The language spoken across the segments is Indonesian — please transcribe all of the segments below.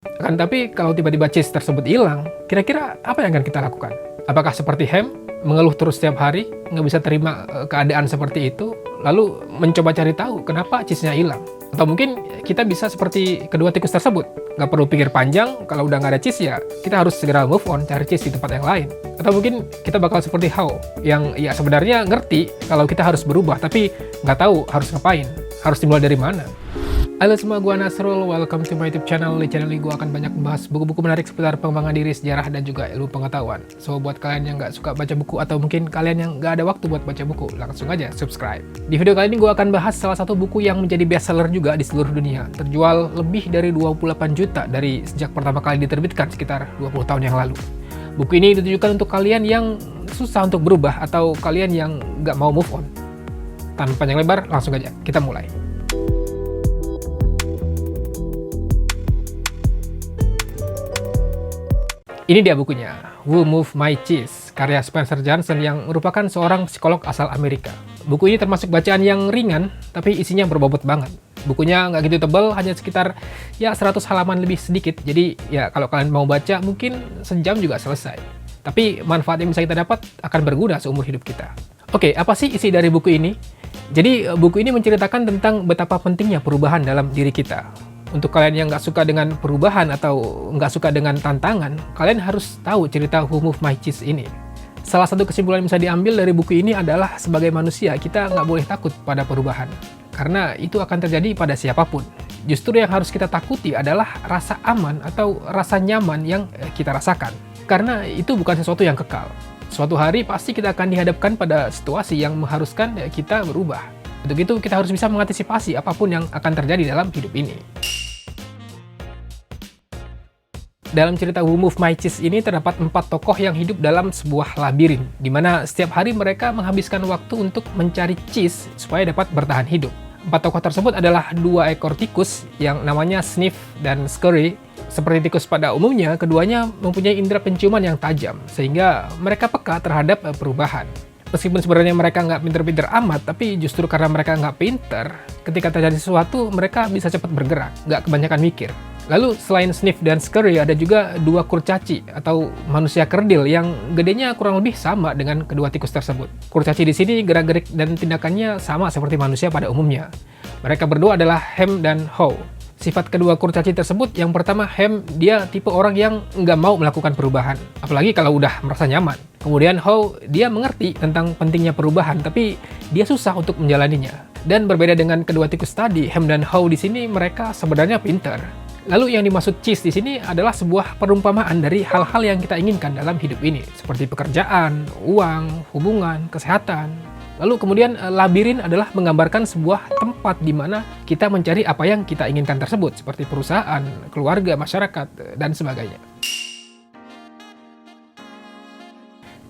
Tapi kalau tiba-tiba cheese tersebut hilang, kira-kira apa yang akan kita lakukan? Apakah seperti Ham, mengeluh terus setiap hari, nggak bisa terima keadaan seperti itu, lalu mencoba cari tahu kenapa cheese-nya hilang? Atau mungkin kita bisa seperti kedua tikus tersebut, nggak perlu pikir panjang, kalau udah nggak ada cheese ya, kita harus segera move on, cari cheese di tempat yang lain. Atau mungkin kita bakal seperti How, yang ya sebenarnya ngerti kalau kita harus berubah, tapi nggak tahu harus ngapain, harus dimulai dari mana. Halo semua, gua Nasrul, welcome to my YouTube channel. Di channel ini gua akan banyak membahas buku-buku menarik seputar pengembangan diri, sejarah, dan juga ilmu pengetahuan. So, buat kalian yang nggak suka baca buku atau mungkin kalian yang nggak ada waktu buat baca buku, langsung aja subscribe. Di video kali ini gua akan bahas salah satu buku yang menjadi bestseller juga di seluruh dunia. Terjual lebih dari 28 juta dari sejak pertama kali diterbitkan sekitar 20 tahun yang lalu. Buku ini ditujukan untuk kalian yang susah untuk berubah atau kalian yang nggak mau move on. Tanpa panjang lebar, langsung aja kita mulai. Ini dia bukunya, Who Moved My Cheese, karya Spencer Johnson yang merupakan seorang psikolog asal Amerika. Buku ini termasuk bacaan yang ringan, tapi isinya berbobot banget. Bukunya nggak gitu tebal, hanya sekitar 100 halaman lebih sedikit, jadi ya kalau kalian mau baca mungkin sejam juga selesai. Tapi manfaat yang bisa kita dapat akan berguna seumur hidup kita. Oke, apa sih isi dari buku ini? Jadi buku ini menceritakan tentang betapa pentingnya perubahan dalam diri kita. Untuk kalian yang nggak suka dengan perubahan atau nggak suka dengan tantangan, kalian harus tahu cerita Who Moved My Cheese ini. Salah satu kesimpulan yang bisa diambil dari buku ini adalah sebagai manusia, kita nggak boleh takut pada perubahan. Karena itu akan terjadi pada siapapun. Justru yang harus kita takuti adalah rasa aman atau rasa nyaman yang kita rasakan. Karena itu bukan sesuatu yang kekal. Suatu hari pasti kita akan dihadapkan pada situasi yang mengharuskan kita berubah. Untuk itu kita harus bisa mengantisipasi apapun yang akan terjadi dalam hidup ini. Dalam cerita Who Moved My Cheese ini terdapat 4 tokoh yang hidup dalam sebuah labirin, di mana setiap hari mereka menghabiskan waktu untuk mencari cheese supaya dapat bertahan hidup. 4 tokoh tersebut adalah 2 ekor tikus yang namanya Sniff dan Scurry. Seperti tikus pada umumnya, keduanya mempunyai indera penciuman yang tajam, sehingga mereka peka terhadap perubahan. Meskipun sebenarnya mereka nggak pinter-pinter amat, tapi justru karena mereka nggak pinter, ketika terjadi sesuatu, mereka bisa cepat bergerak, nggak kebanyakan mikir. Lalu selain Sniff dan Scurry, ada juga 2 kurcaci atau manusia kerdil yang gedenya kurang lebih sama dengan kedua tikus tersebut. Kurcaci di sini gerak-gerik dan tindakannya sama seperti manusia pada umumnya. Mereka berdua adalah Ham dan How. Sifat kedua kurcaci tersebut, yang pertama Ham, dia tipe orang yang nggak mau melakukan perubahan, apalagi kalau udah merasa nyaman. Kemudian How, dia mengerti tentang pentingnya perubahan, tapi dia susah untuk menjalaninya. Dan berbeda dengan kedua tikus tadi, Ham dan How di sini mereka sebenarnya pintar. Lalu yang dimaksud cheese di sini adalah sebuah perumpamaan dari hal-hal yang kita inginkan dalam hidup ini, seperti pekerjaan, uang, hubungan, kesehatan. Lalu kemudian labirin adalah menggambarkan sebuah tempat di mana kita mencari apa yang kita inginkan tersebut, seperti perusahaan, keluarga, masyarakat, dan sebagainya.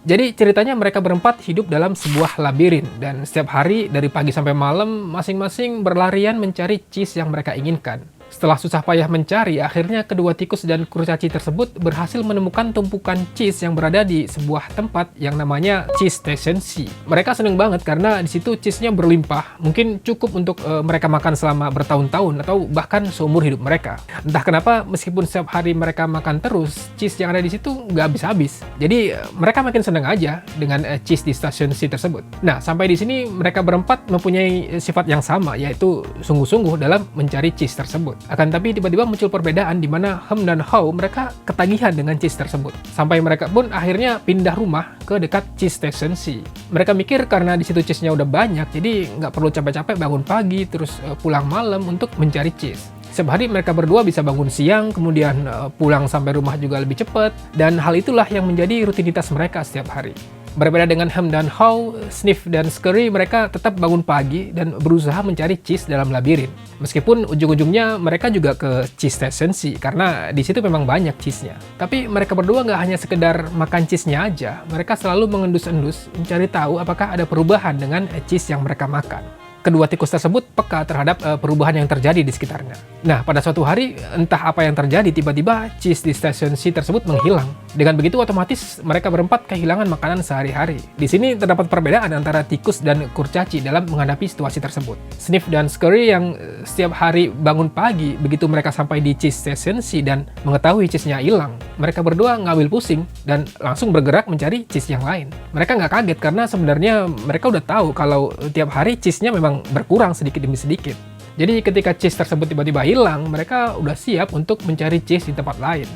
Jadi ceritanya mereka berempat hidup dalam sebuah labirin, dan setiap hari dari pagi sampai malam masing-masing berlarian mencari cheese yang mereka inginkan. Setelah susah payah mencari, akhirnya kedua tikus dan kurcaci tersebut berhasil menemukan tumpukan cheese yang berada di sebuah tempat yang namanya Cheese Station C. Mereka seneng banget karena di situ cheese-nya berlimpah, mungkin cukup untuk mereka makan selama bertahun-tahun atau bahkan seumur hidup mereka. Entah kenapa, meskipun setiap hari mereka makan terus, cheese yang ada di situ nggak habis-habis. Jadi mereka makin seneng aja dengan cheese di Station C tersebut. Nah, sampai di sini mereka berempat mempunyai sifat yang sama, yaitu sungguh-sungguh dalam mencari cheese tersebut. Akan tapi tiba-tiba muncul perbedaan di mana Ham dan How mereka ketagihan dengan cheese tersebut. Sampai mereka pun akhirnya pindah rumah ke dekat Cheese Station C. Mereka mikir karena di situ cheese-nya udah banyak, jadi nggak perlu capek-capek bangun pagi terus pulang malam untuk mencari cheese. Setiap hari mereka berdua bisa bangun siang, kemudian pulang sampai rumah juga lebih cepat, dan hal itulah yang menjadi rutinitas mereka setiap hari. Berbeda dengan Ham dan How, Sniff dan Scurry mereka tetap bangun pagi dan berusaha mencari cheese dalam labirin. Meskipun ujung-ujungnya mereka juga ke Cheese Station C karena di situ memang banyak cheese-nya. Tapi mereka berdua nggak hanya sekedar makan cheese-nya aja, mereka selalu mengendus-endus mencari tahu apakah ada perubahan dengan cheese yang mereka makan. kedua tikus tersebut peka terhadap perubahan yang terjadi di sekitarnya. Nah, pada suatu hari, entah apa yang terjadi, tiba-tiba cheese di stasiun C tersebut menghilang. Dengan begitu, otomatis mereka berempat kehilangan makanan sehari-hari. Di sini terdapat perbedaan antara tikus dan kurcaci dalam menghadapi situasi tersebut. Sniff dan Scurry yang setiap hari bangun pagi, begitu mereka sampai di cheese station C dan mengetahui cheese-nya hilang, mereka berdua ngambil pusing dan langsung bergerak mencari cheese yang lain. Mereka nggak kaget karena sebenarnya mereka udah tahu kalau tiap hari cheese-nya memang berkurang sedikit demi sedikit. Jadi ketika cheese tersebut tiba-tiba hilang, mereka udah siap untuk mencari cheese di tempat lain.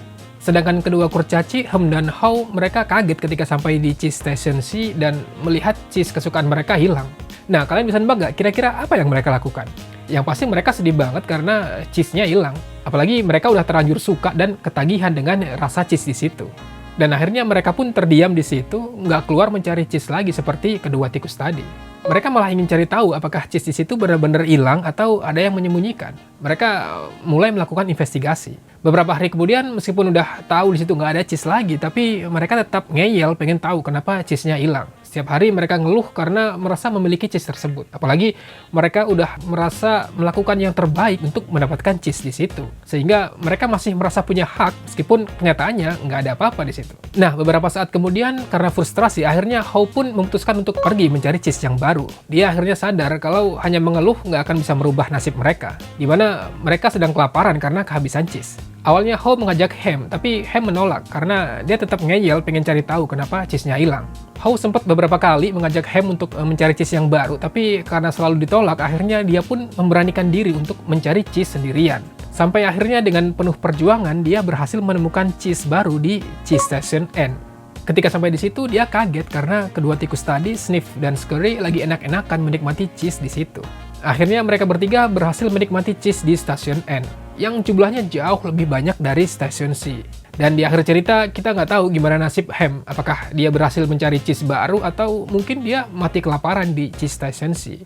Sedangkan kedua kurcaci, Hem dan How, mereka kaget ketika sampai di cheese station C dan melihat cheese kesukaan mereka hilang. Nah, kalian bisa nebak gak kira-kira apa yang mereka lakukan? Yang pasti mereka sedih banget karena cheese-nya hilang. Apalagi mereka udah terlanjur suka dan ketagihan dengan rasa cheese di situ. Dan akhirnya mereka pun terdiam di situ, nggak keluar mencari cheese lagi seperti kedua tikus tadi. Mereka malah ingin cari tahu apakah cheese di situ benar-benar hilang atau ada yang menyembunyikan. Mereka mulai melakukan investigasi. Beberapa hari kemudian, meskipun udah tahu di situ nggak ada cheese lagi, tapi mereka tetap ngeyel pengen tahu kenapa cheese-nya hilang. Setiap hari mereka ngeluh karena merasa memiliki cheese tersebut. Apalagi mereka udah merasa melakukan yang terbaik untuk mendapatkan cheese di situ. Sehingga mereka masih merasa punya hak meskipun kenyataannya nggak ada apa-apa di situ. Nah, beberapa saat kemudian karena frustrasi, akhirnya How pun memutuskan untuk pergi mencari cheese yang baru. Dia akhirnya sadar kalau hanya mengeluh nggak akan bisa merubah nasib mereka. Di mana mereka sedang kelaparan karena kehabisan cheese. Awalnya How mengajak Hem, tapi Hem menolak karena dia tetap ngeyel pengen cari tahu kenapa cheese-nya hilang. How sempat beberapa kali mengajak Hem untuk mencari cheese yang baru, tapi karena selalu ditolak, akhirnya dia pun memberanikan diri untuk mencari cheese sendirian. Sampai akhirnya dengan penuh perjuangan, dia berhasil menemukan cheese baru di cheese station N. Ketika sampai di situ, dia kaget karena kedua tikus tadi, Sniff dan Scurry, lagi enak-enakan menikmati cheese di situ. Akhirnya mereka bertiga berhasil menikmati cheese di stasiun N, yang jumlahnya jauh lebih banyak dari stasiun C. Dan di akhir cerita, kita nggak tahu gimana nasib Hem. Apakah dia berhasil mencari cheese baru atau mungkin dia mati kelaparan di cheese station C.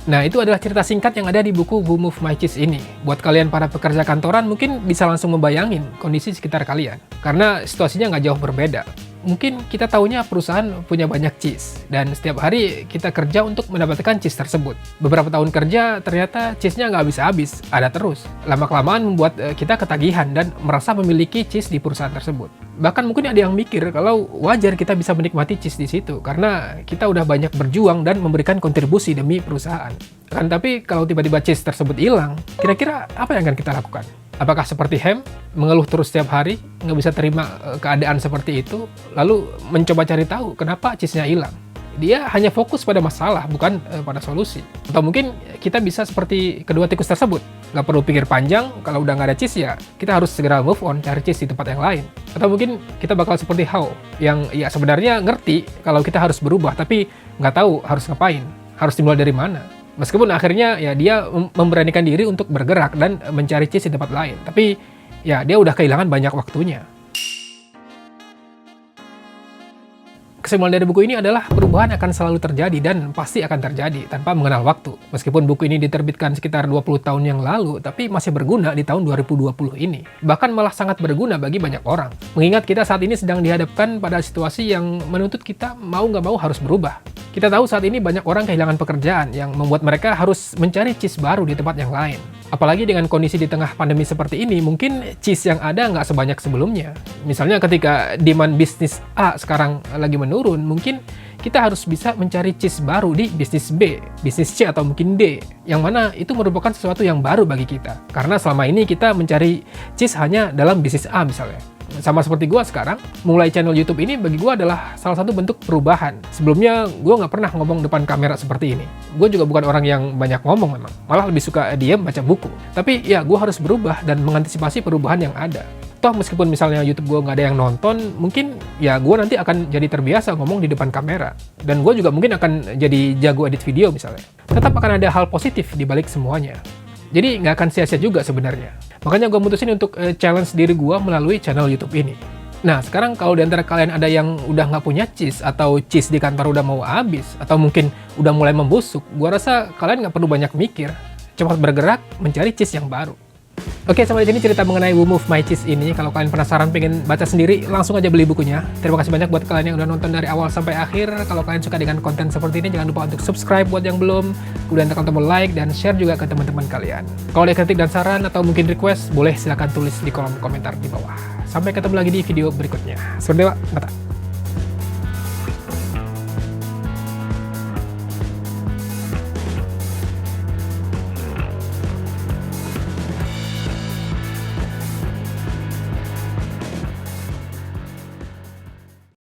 Nah, itu adalah cerita singkat yang ada di buku Who Moved My Cheese ini. Buat kalian para pekerja kantoran mungkin bisa langsung membayangin kondisi sekitar kalian. Karena situasinya nggak jauh berbeda. Mungkin kita taunya perusahaan punya banyak cheese, dan setiap hari kita kerja untuk mendapatkan cheese tersebut. Beberapa tahun kerja, ternyata cheese-nya nggak habis-habis, ada terus. Lama-kelamaan membuat kita ketagihan dan merasa memiliki cheese di perusahaan tersebut. Bahkan mungkin ada yang mikir kalau wajar kita bisa menikmati cheese di situ, karena kita udah banyak berjuang dan memberikan kontribusi demi perusahaan. Kan tapi kalau tiba-tiba cheese tersebut hilang, kira-kira apa yang akan kita lakukan? Apakah seperti Hem, mengeluh terus setiap hari, nggak bisa terima keadaan seperti itu, lalu mencoba cari tahu kenapa cheese-nya hilang? Dia hanya fokus pada masalah, bukan pada solusi. Atau mungkin kita bisa seperti kedua tikus tersebut, nggak perlu pikir panjang, kalau udah nggak ada cheese ya, kita harus segera move on, cari cheese di tempat yang lain. Atau mungkin kita bakal seperti How, yang ya sebenarnya ngerti kalau kita harus berubah, tapi nggak tahu harus ngapain, harus dimulai dari mana. Meskipun akhirnya ya dia memberanikan diri untuk bergerak dan mencari cheese di tempat lain. Tapi ya dia udah kehilangan banyak waktunya. Kesimpulan dari buku ini adalah perubahan akan selalu terjadi dan pasti akan terjadi tanpa mengenal waktu. Meskipun buku ini diterbitkan sekitar 20 tahun yang lalu, tapi masih berguna di tahun 2020 ini. Bahkan malah sangat berguna bagi banyak orang. Mengingat kita saat ini sedang dihadapkan pada situasi yang menuntut kita mau nggak mau harus berubah. Kita tahu saat ini banyak orang kehilangan pekerjaan yang membuat mereka harus mencari cheese baru di tempat yang lain. Apalagi dengan kondisi di tengah pandemi seperti ini, mungkin cheese yang ada nggak sebanyak sebelumnya. Misalnya ketika demand bisnis A sekarang lagi menurun, mungkin kita harus bisa mencari cheese baru di bisnis B, bisnis C, atau mungkin D. Yang mana itu merupakan sesuatu yang baru bagi kita. Karena selama ini kita mencari cheese hanya dalam bisnis A misalnya. Sama seperti gue sekarang, mulai channel YouTube ini bagi gue adalah salah satu bentuk perubahan. Sebelumnya, gue nggak pernah ngomong depan kamera seperti ini. Gue juga bukan orang yang banyak ngomong memang. Malah lebih suka diam baca buku. Tapi ya, gue harus berubah dan mengantisipasi perubahan yang ada. Toh meskipun misalnya YouTube gue nggak ada yang nonton, mungkin ya gue nanti akan jadi terbiasa ngomong di depan kamera. Dan gue juga mungkin akan jadi jago edit video misalnya. Tetap akan ada hal positif di balik semuanya. Jadi nggak akan sia-sia juga sebenarnya. Makanya gue mutusin untuk challenge diri gue melalui channel YouTube ini. Nah, sekarang kalau di antara kalian ada yang udah nggak punya cheese, atau cheese di kantor udah mau habis, atau mungkin udah mulai membusuk, gue rasa kalian nggak perlu banyak mikir. Cepat bergerak mencari cheese yang baru. Oke, sampai di sini cerita mengenai Who Moved My Cheese ini. Kalau kalian penasaran pengen baca sendiri, langsung aja beli bukunya. Terima kasih banyak buat kalian yang udah nonton dari awal sampai akhir. Kalau kalian suka dengan konten seperti ini, jangan lupa untuk subscribe buat yang belum. Kemudian tekan tombol like dan share juga ke teman-teman kalian. Kalau ada kritik dan saran atau mungkin request, boleh silahkan tulis di kolom komentar di bawah. Sampai ketemu lagi di video berikutnya. Sampai jumpa.